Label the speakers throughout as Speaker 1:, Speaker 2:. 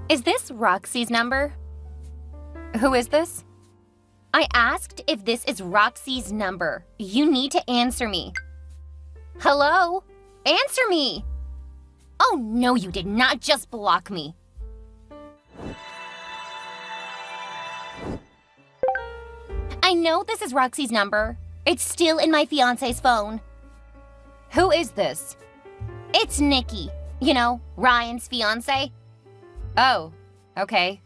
Speaker 1: Is this Roxy's number? Who is this? I asked if this is Roxy's number. You need to answer me. Hello? Answer me! Oh no, you did not just block me. I know this is Roxy's number. It's still in my fiancé's phone. Who is this? It's Nikki. You know, Ryan's fiancé. Oh, okay.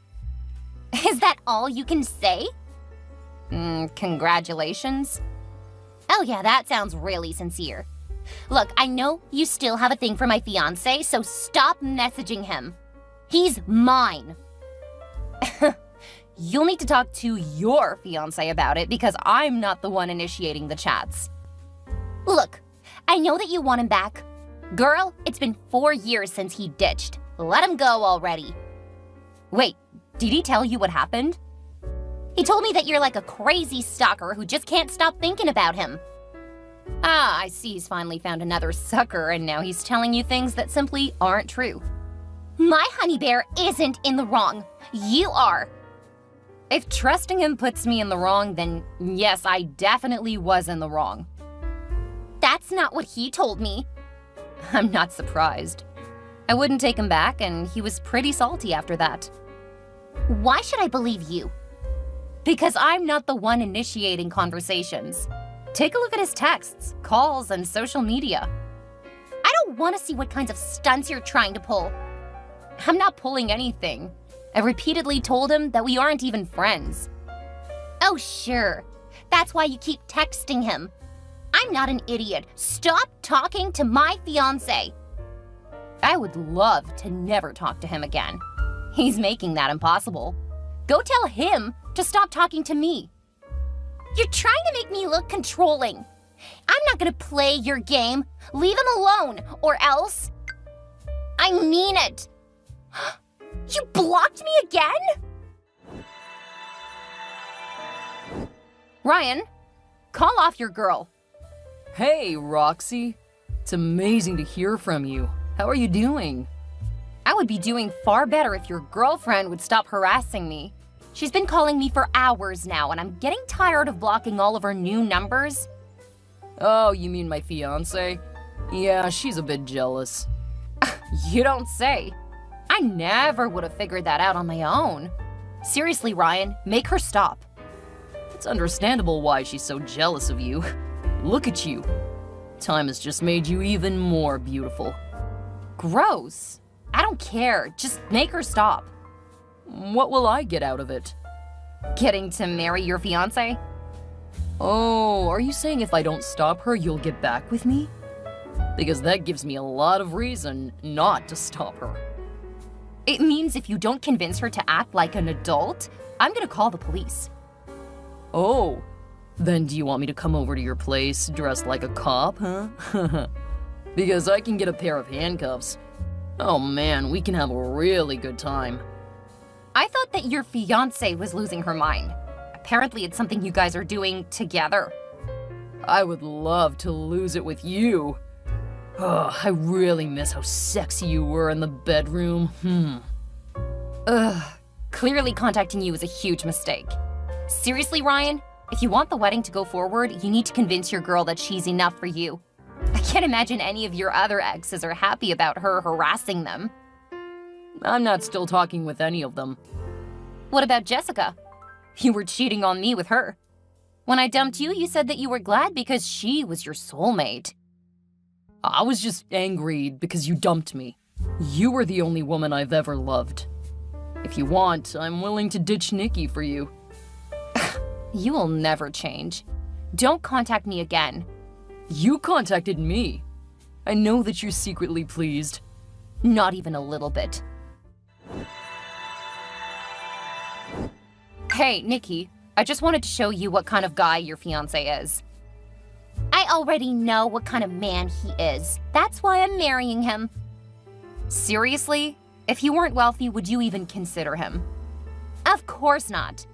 Speaker 1: Is that all you can say? Congratulations. Oh yeah, that sounds really sincere. Look, I know you still have a thing for my fiancé, so stop messaging him. He's mine. You'll need to talk to your fiancé about it because I'm not the one initiating the chats. Look, I know that you want him back. Girl, it's been 4 years since he ditched. Let him go already. Wait, did he tell you what happened? He told me that you're like a crazy stalker who just can't stop thinking about him. Ah, I see he's finally found another sucker and now he's telling you things that simply aren't true. My honey bear isn't in the wrong. You are. If trusting him puts me in the wrong, then yes, I definitely was in the wrong. That's not what he told me. I'm not surprised. I wouldn't take him back, and he was pretty salty after that. Why should I believe you? Because I'm not the one initiating conversations. Take a look at his texts, calls, and social media. I don't want to see what kinds of stunts you're trying to pull. I'm not pulling anything. I repeatedly told him that we aren't even friends. Oh, sure. That's why you keep texting him. I'm not an idiot. Stop talking to my fiancé. I would love to never talk to him again. He's making that impossible. Go tell him to stop talking to me. You're trying to make me look controlling. I'm not gonna play your game. Leave him alone, or else. I mean it. You blocked me again? Ryan, call off your girl.
Speaker 2: Hey, Roxy. It's amazing to hear from you. How are you doing?
Speaker 1: I would be doing far better if your girlfriend would stop harassing me. She's been calling me for hours now, and I'm getting tired of blocking all of her new numbers.
Speaker 2: Oh, you mean my fiancé? Yeah, she's a bit jealous.
Speaker 1: You don't say. I never would have figured that out on my own. Seriously, Ryan, make her stop.
Speaker 2: It's understandable why she's so jealous of you. Look at you. Time has just made you even more beautiful.
Speaker 1: Gross. I don't care. Just make her stop.
Speaker 2: What will I get out of it?
Speaker 1: Getting to marry your fiancé?
Speaker 2: Oh, are you saying if I don't stop her, you'll get back with me? Because that gives me a lot of reason not to stop her.
Speaker 1: It means if you don't convince her to act like an adult, I'm gonna call the police.
Speaker 2: Oh, then do you want me to come over to your place dressed like a cop, huh? Because I can get a pair of handcuffs. Oh man, we can have a really good time.
Speaker 1: I thought that your fiancé was losing her mind. Apparently it's something you guys are doing together.
Speaker 2: I would love to lose it with you. Oh, I really miss how sexy you were in the bedroom.
Speaker 1: Ugh, clearly contacting you was a huge mistake. Seriously, Ryan, if you want the wedding to go forward, you need to convince your girl that she's enough for you. I can't imagine any of your other exes are happy about her harassing them.
Speaker 2: I'm not still talking with any of them.
Speaker 1: What about Jessica? You were cheating on me with her. When I dumped you, you said that you were glad because she was your soulmate.
Speaker 2: I was just angry because you dumped me. You were the only woman I've ever loved. If you want, I'm willing to ditch Nikki for you.
Speaker 1: You will never change. Don't contact me again.
Speaker 2: You contacted me. I know that you're secretly pleased.
Speaker 1: Not even a little bit. Hey, Nikki, I just wanted to show you what kind of guy your fiancé is. I already know what kind of man he is. That's why I'm marrying him. Seriously? If he weren't wealthy, would you even consider him? Of course not.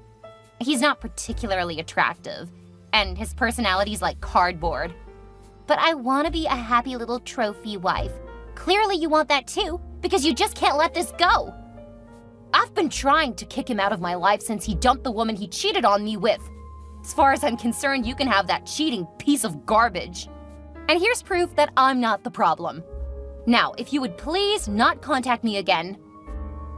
Speaker 1: He's not particularly attractive, and his personality's like cardboard. But I want to be a happy little trophy wife. Clearly you want that too, because you just can't let this go. I've been trying to kick him out of my life since he dumped the woman he cheated on me with. As far as I'm concerned, you can have that cheating piece of garbage. And here's proof that I'm not the problem. Now, if you would please not contact me again.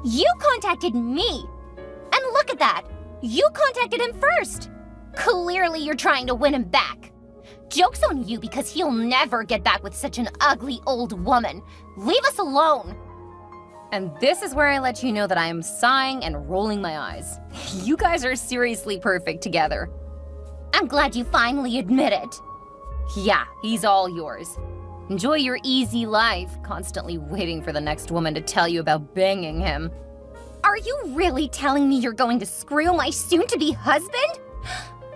Speaker 1: You contacted me! And look at that! You contacted him first! Clearly you're trying to win him back. Joke's on you because he'll never get back with such an ugly old woman. Leave us alone! And this is where I let you know that I am sighing and rolling my eyes. You guys are seriously perfect together. I'm glad you finally admit it. Yeah, he's all yours. Enjoy your easy life, constantly waiting for the next woman to tell you about banging him. Are you really telling me you're going to screw my soon-to-be husband?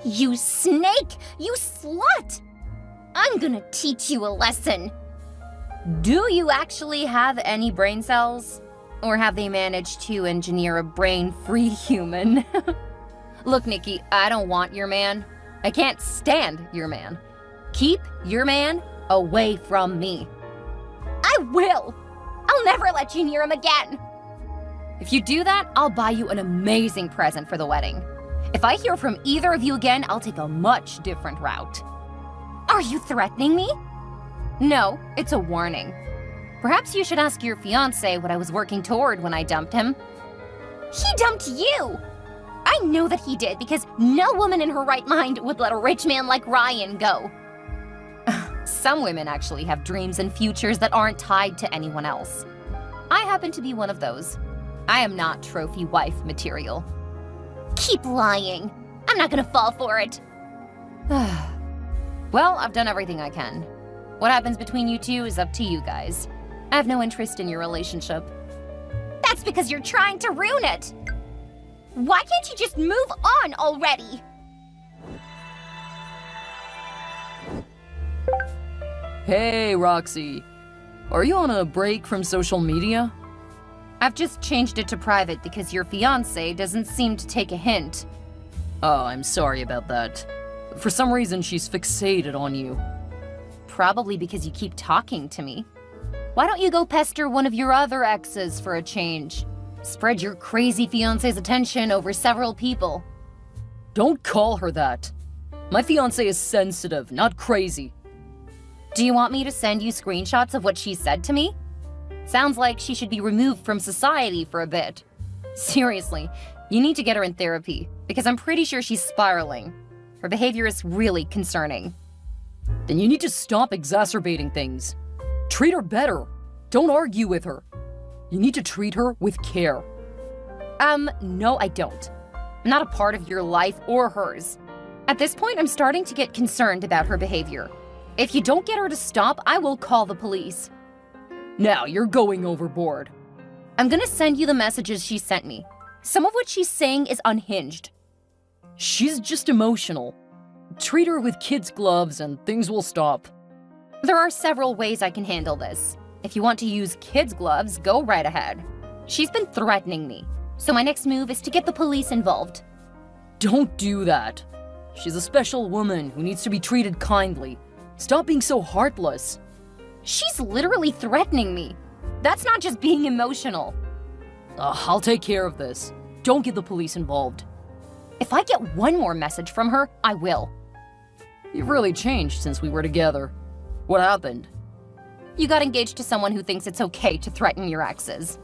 Speaker 1: You snake! You slut! I'm gonna teach you a lesson. Do you actually have any brain cells? Or have they managed to engineer a brain-free human? Look, Nikki, I don't want your man. I can't stand your man. Keep your man away from me. I will! I'll never let you near him again! If you do that, I'll buy you an amazing present for the wedding. If I hear from either of you again, I'll take a much different route. Are you threatening me? No, it's a warning. Perhaps you should ask your fiancé what I was working toward when I dumped him. He dumped you! I know that he did because no woman in her right mind would let a rich man like Ryan go. Some women actually have dreams and futures that aren't tied to anyone else. I happen to be one of those. I am not trophy wife material. Keep lying. I'm not gonna fall for it. Well, I've done everything I can. What happens between you two is up to you guys. I have no interest in your relationship. That's because you're trying to ruin it. Why can't you just move on already?
Speaker 2: Hey, Roxy. Are you on a break from social media?
Speaker 1: I've just changed it to private because your fiancé doesn't seem to take a hint.
Speaker 2: Oh, I'm sorry about that. For some reason, she's fixated on you.
Speaker 1: Probably because you keep talking to me. Why don't you go pester one of your other exes for a change? Spread your crazy fiancé's attention over several people.
Speaker 2: Don't call her that. My fiancé is sensitive, not crazy.
Speaker 1: Do you want me to send you screenshots of what she said to me? Sounds like she should be removed from society for a bit. Seriously, you need to get her in therapy, because I'm pretty sure she's spiraling. Her behavior is really concerning.
Speaker 2: Then you need to stop exacerbating things. Treat her better. Don't argue with her. You need to treat her with care.
Speaker 1: No, I don't. I'm not a part of your life or hers. At this point, I'm starting to get concerned about her behavior. If you don't get her to stop, I will call the police.
Speaker 2: Now you're going overboard.
Speaker 1: I'm gonna send you the messages she sent me. Some of what she's saying is unhinged.
Speaker 2: She's just emotional. Treat her with kids' gloves and things will stop.
Speaker 1: There are several ways I can handle this. If you want to use kids' gloves, go right ahead. She's been threatening me, so my next move is to get the police involved.
Speaker 2: Don't do that. She's a special woman who needs to be treated kindly. Stop being so heartless.
Speaker 1: She's literally threatening me. That's not just being emotional.
Speaker 2: I'll take care of this. Don't get the police involved.
Speaker 1: If I get one more message from her, I will.
Speaker 2: You've really changed since we were together. What happened?
Speaker 1: You got engaged to someone who thinks it's okay to threaten your exes.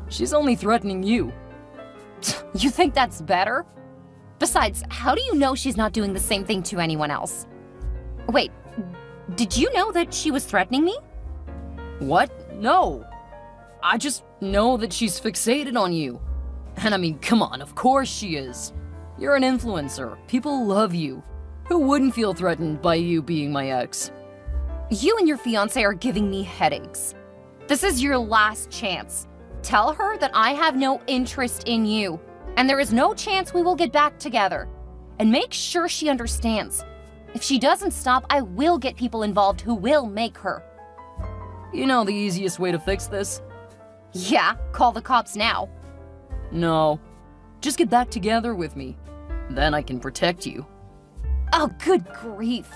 Speaker 2: She's only threatening you.
Speaker 1: You think that's better? Besides, how do you know she's not doing the same thing to anyone else? Wait, did you know that she was threatening me?
Speaker 2: What? No. I just know that she's fixated on you. And I mean, come on, of course she is. You're an influencer. People love you. Who wouldn't feel threatened by you being my ex?
Speaker 1: You and your fiancé are giving me headaches. This is your last chance. Tell her that I have no interest in you, and there is no chance we will get back together. And make sure she understands. If she doesn't stop, I will get people involved who will make her.
Speaker 2: You know the easiest way to fix this?
Speaker 1: Yeah, call the cops now.
Speaker 2: No. Just get back together with me. Then I can protect you.
Speaker 1: Oh, good grief.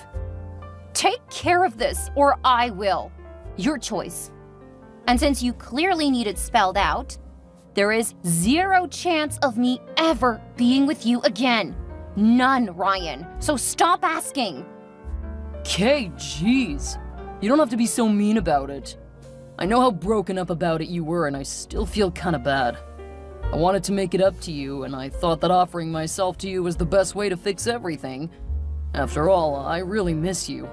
Speaker 1: Take care of this, or I will. Your choice. And since you clearly need it spelled out, There is zero chance of me ever being with you again. None, Ryan. So stop asking.
Speaker 2: Okay, jeez. You don't have to be so mean about it. I know how broken up about it you were, and I still feel kinda bad. I wanted to make it up to you, and I thought that offering myself to you was the best way to fix everything. After all, I really miss you.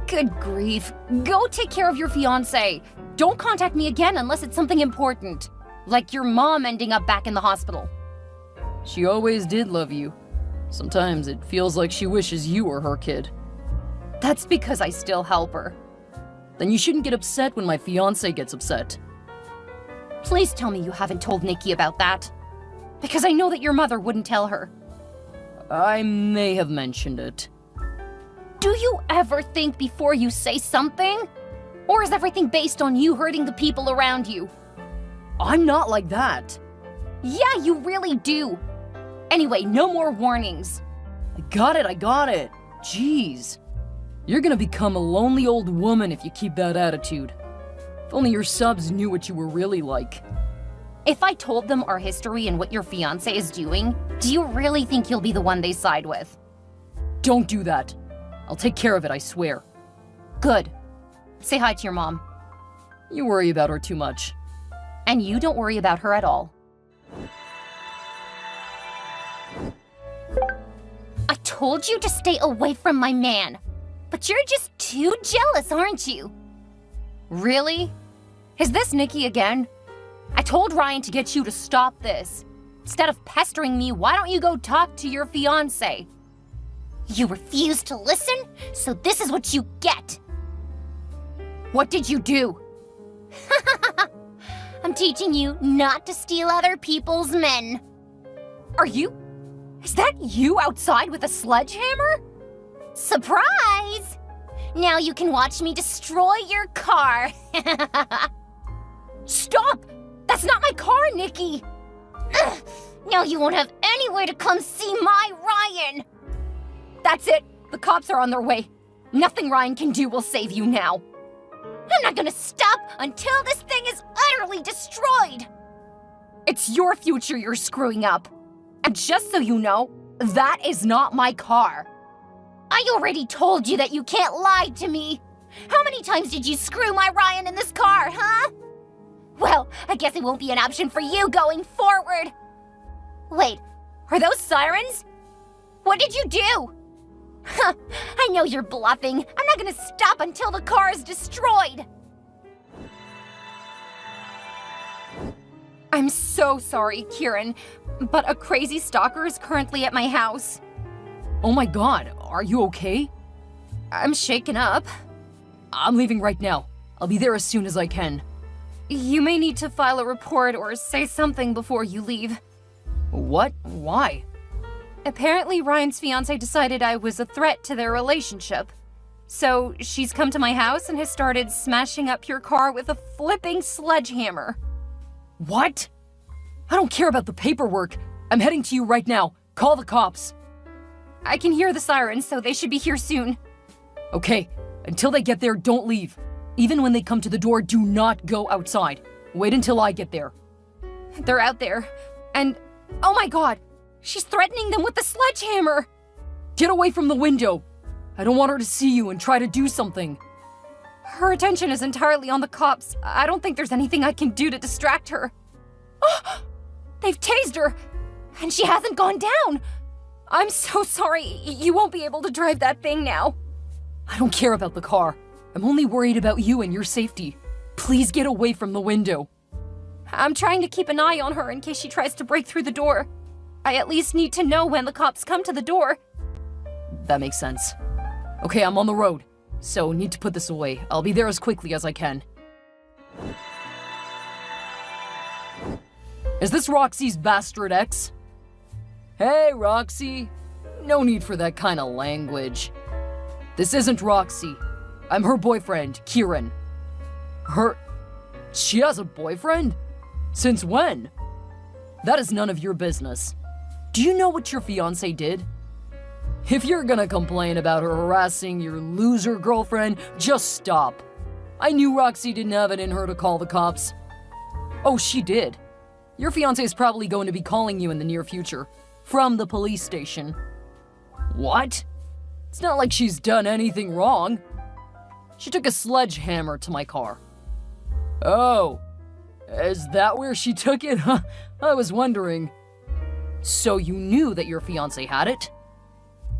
Speaker 1: Good grief. Go take care of your fiancé. Don't contact me again unless it's something important. Like your mom ending up back in the hospital.
Speaker 2: She always did love you. Sometimes it feels like she wishes you were her kid.
Speaker 1: That's because I still help her.
Speaker 2: Then you shouldn't get upset when my fiancé gets upset.
Speaker 1: Please tell me you haven't told Nikki about that. Because I know that your mother wouldn't tell her.
Speaker 2: I may have mentioned it.
Speaker 1: Do you ever think before you say something? Or is everything based on you hurting the people around you?
Speaker 2: I'm not like that.
Speaker 1: Yeah, you really do. Anyway, no more warnings.
Speaker 2: I got it. Jeez. You're gonna become a lonely old woman if you keep that attitude. If only your subs knew what you were really like.
Speaker 1: If I told them our history and what your fiancé is doing, do you really think you'll be the one they side with?
Speaker 2: Don't do that. I'll take care of it, I swear.
Speaker 1: Good. Say hi to your mom.
Speaker 2: You worry about her too much.
Speaker 1: And you don't worry about her at all. I told you to stay away from my man. But you're just too jealous, aren't you? Really? Is this Nikki again? I told Ryan to get you to stop this. Instead of pestering me, why don't you go talk to your fiancé? You refuse to listen, so this is what you get. What did you do? I'm teaching you not to steal other people's men. Is that you outside with a sledgehammer? Surprise! Now you can watch me destroy your car. Stop! That's not my car, Nikki! Ugh, now you won't have anywhere to come see my Ryan! That's it! The cops are on their way. Nothing Ryan can do will save you now. I'm not gonna stop until this thing is utterly destroyed! It's your future you're screwing up. And just so you know, that is not my car. I already told you that you can't lie to me. How many times did you screw my Ryan in this car, huh? Well, I guess it won't be an option for you going forward. Wait, are those sirens? What did you do? Huh, I know you're bluffing. I'm not gonna stop until the car is destroyed. I'm so sorry, Kieran, but a crazy stalker is currently at my house.
Speaker 2: Oh my god, are you okay?
Speaker 1: I'm shaken up.
Speaker 2: I'm leaving right now. I'll be there as soon as I can.
Speaker 1: You may need to file a report or say something before you leave.
Speaker 2: What? Why?
Speaker 1: Apparently, Ryan's fiancée decided I was a threat to their relationship. So she's come to my house and has started smashing up your car with a flipping sledgehammer.
Speaker 2: What? I don't care about the paperwork. I'm heading to you right now. Call the cops.
Speaker 1: I can hear the sirens, so they should be here soon.
Speaker 2: Okay, until they get there, don't leave. Even when they come to the door, do not go outside. Wait until I get there.
Speaker 1: They're out there. And, oh my god, she's threatening them with the sledgehammer.
Speaker 2: Get away from the window. I don't want her to see you and try to do something.
Speaker 1: Her attention is entirely on the cops. I don't think there's anything I can do to distract her. Oh, they've tased her, and she hasn't gone down. I'm so sorry. You won't be able to drive that thing now.
Speaker 2: I don't care about the car. I'm only worried about you and your safety. Please get away from the window.
Speaker 1: I'm trying to keep an eye on her in case she tries to break through the door. I at least need to know when the cops come to the door.
Speaker 2: That makes sense. Okay, I'm on the road, so need to put this away. I'll be there as quickly as I can. Is this Roxy's bastard ex? Hey, Roxy. No need for that kind of language. This isn't Roxy. I'm her boyfriend, Kieran. She has a boyfriend? Since when? That is none of your business. Do you know what your fiancé did? If you're gonna complain about her harassing your loser girlfriend, just stop. I knew Roxy didn't have it in her to call the cops. Oh, she did. Your fiancé is probably going to be calling you in the near future. From the police station. What? It's not like she's done anything wrong. She took a sledgehammer to my car. Oh, is that where she took it? I was wondering. So you knew that your fiancé had it?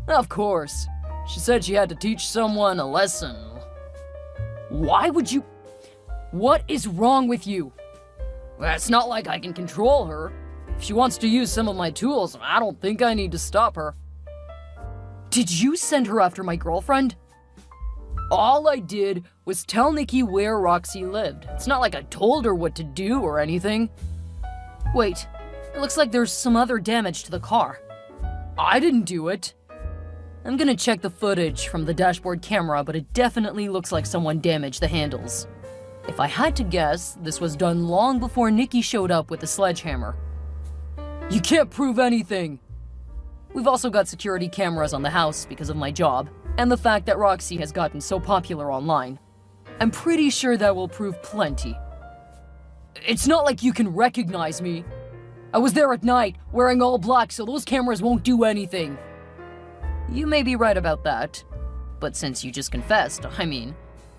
Speaker 2: Of course. She said she had to teach someone a lesson. Why would you... What is wrong with you? It's not like I can control her. If she wants to use some of my tools, I don't think I need to stop her. Did you send her after my girlfriend? All I did was tell Nikki where Roxy lived. It's not like I told her what to do or anything. Wait, it looks like there's some other damage to the car. I didn't do it. I'm gonna check the footage from the dashboard camera, but it definitely looks like someone damaged the handles. If I had to guess, this was done long before Nikki showed up with the sledgehammer. You can't prove anything! We've also got security cameras on the house because of my job, and the fact that Roxy has gotten so popular online. I'm pretty sure that will prove plenty. It's not like you can recognize me. I was there at night, wearing all black, so those cameras won't do anything. You may be right about that, but since you just confessed, I mean,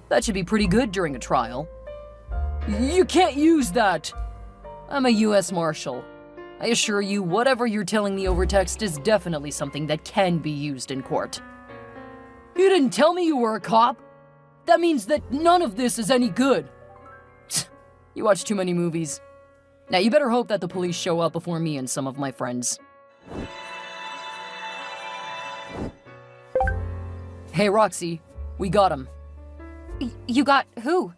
Speaker 2: that should be pretty good during a trial. You can't use that! I'm a US Marshal. I assure you, whatever you're telling me over text is definitely something that can be used in court. You didn't tell me you were a cop! That means that none of this is any good! You watch too many movies. Now you better hope that the police show up before me and some of my friends. Hey Roxy, we got him.
Speaker 1: You got who?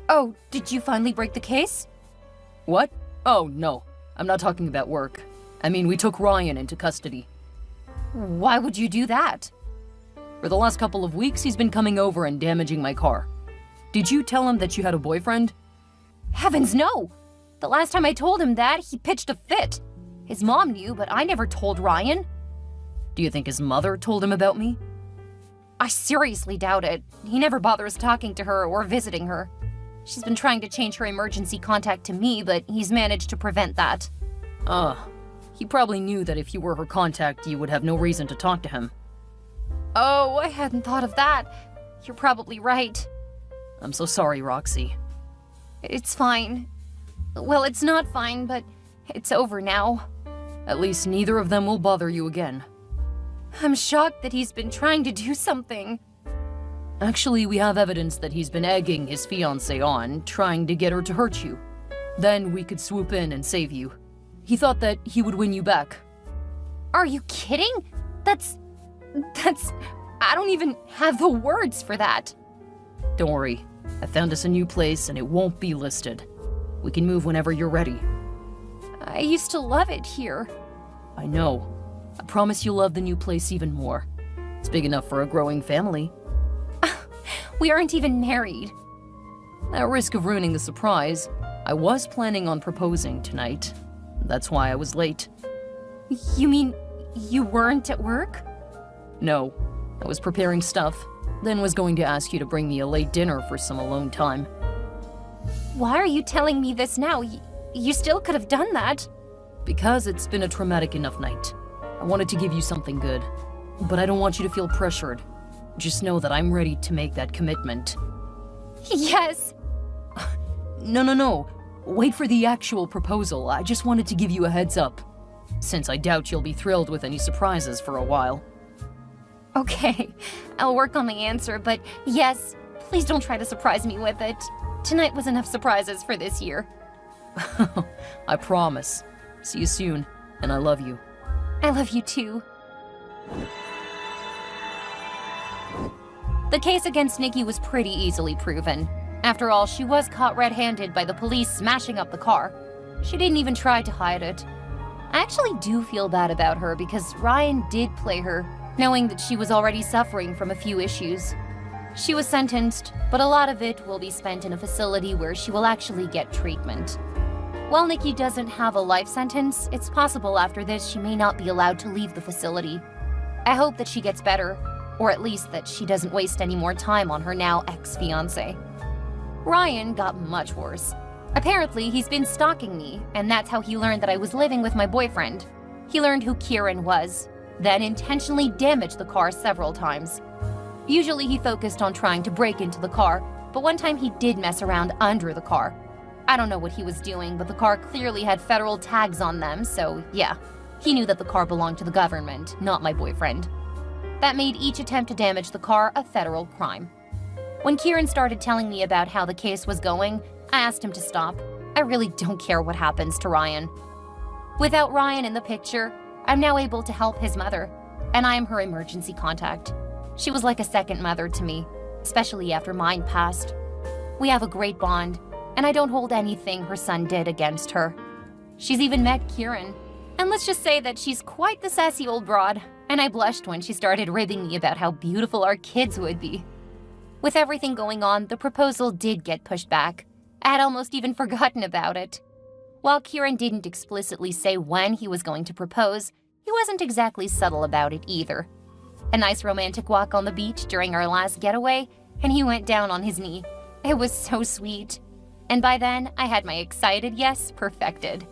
Speaker 1: Oh, did you finally break the case?
Speaker 2: What? Oh, no. I'm not talking about work. I mean, we took Ryan into custody.
Speaker 1: Why would you do that?
Speaker 2: For the last couple of weeks, he's been coming over and damaging my car. Did you tell him that you had a boyfriend?
Speaker 1: Heavens, no! The last time I told him that, he pitched a fit. His mom knew, but I never told Ryan.
Speaker 2: Do you think his mother told him about me?
Speaker 1: I seriously doubt it. He never bothers talking to her or visiting her. She's been trying to change her emergency contact to me, but he's managed to prevent that.
Speaker 2: He probably knew that if you were her contact, you would have no reason to talk to him.
Speaker 1: Oh, I hadn't thought of that. You're probably right.
Speaker 2: I'm so sorry, Roxy.
Speaker 1: It's fine. Well, it's not fine, but it's over now.
Speaker 2: At least neither of them will bother you again.
Speaker 1: I'm shocked that he's been trying to do something.
Speaker 2: Actually, we have evidence that he's been egging his fiancée on, trying to get her to hurt you. Then we could swoop in and save you. He thought that he would win you back.
Speaker 1: Are you kidding? That's... I don't even have the words for that.
Speaker 2: Don't worry. I found us a new place and it won't be listed. We can move whenever you're ready.
Speaker 1: I used to love it here.
Speaker 2: I know. I promise you'll love the new place even more. It's big enough for a growing family.
Speaker 1: We aren't even married.
Speaker 2: At risk of ruining the surprise, I was planning on proposing tonight. That's why I was late.
Speaker 1: You mean you weren't at work?
Speaker 2: No, I was preparing stuff, then was going to ask you to bring me a late dinner for some alone time.
Speaker 1: Why are you telling me this now? You still could have done that.
Speaker 2: Because it's been a traumatic enough night. I wanted to give you something good, but I don't want you to feel pressured. Just know that I'm ready to make that commitment.
Speaker 1: Yes!
Speaker 2: No. Wait for the actual proposal. I just wanted to give you a heads up, since I doubt you'll be thrilled with any surprises for a while.
Speaker 1: Okay, I'll work on the answer, but yes, please don't try to surprise me with it. Tonight was enough surprises for this year.
Speaker 2: I promise. See you soon, and I love you.
Speaker 1: I love you too. The case against Nikki was pretty easily proven. After all, she was caught red-handed by the police smashing up the car. She didn't even try to hide it. I actually do feel bad about her because Ryan did play her, knowing that she was already suffering from a few issues. She was sentenced, but a lot of it will be spent in a facility where she will actually get treatment. While Nikki doesn't have a life sentence, it's possible after this she may not be allowed to leave the facility. I hope that she gets better, or at least that she doesn't waste any more time on her now ex-fiancé. Ryan got much worse. Apparently, he's been stalking me, and that's how he learned that I was living with my boyfriend. He learned who Kieran was, then intentionally damaged the car several times. Usually he focused on trying to break into the car, but one time he did mess around under the car. I don't know what he was doing, but the car clearly had federal tags on them, so yeah. He knew that the car belonged to the government, not my boyfriend. That made each attempt to damage the car a federal crime. When Kieran started telling me about how the case was going, I asked him to stop. I really don't care what happens to Ryan. Without Ryan in the picture, I'm now able to help his mother, and I am her emergency contact. She was like a second mother to me, especially after mine passed. We have a great bond, and I don't hold anything her son did against her. She's even met Kieran, and let's just say that she's quite the sassy old broad, and I blushed when she started ribbing me about how beautiful our kids would be. With everything going on, the proposal did get pushed back. I had almost even forgotten about it. While Kieran didn't explicitly say when he was going to propose, he wasn't exactly subtle about it either. A nice romantic walk on the beach during our last getaway, and he went down on his knee. It was so sweet. And by then, I had my excited yes perfected.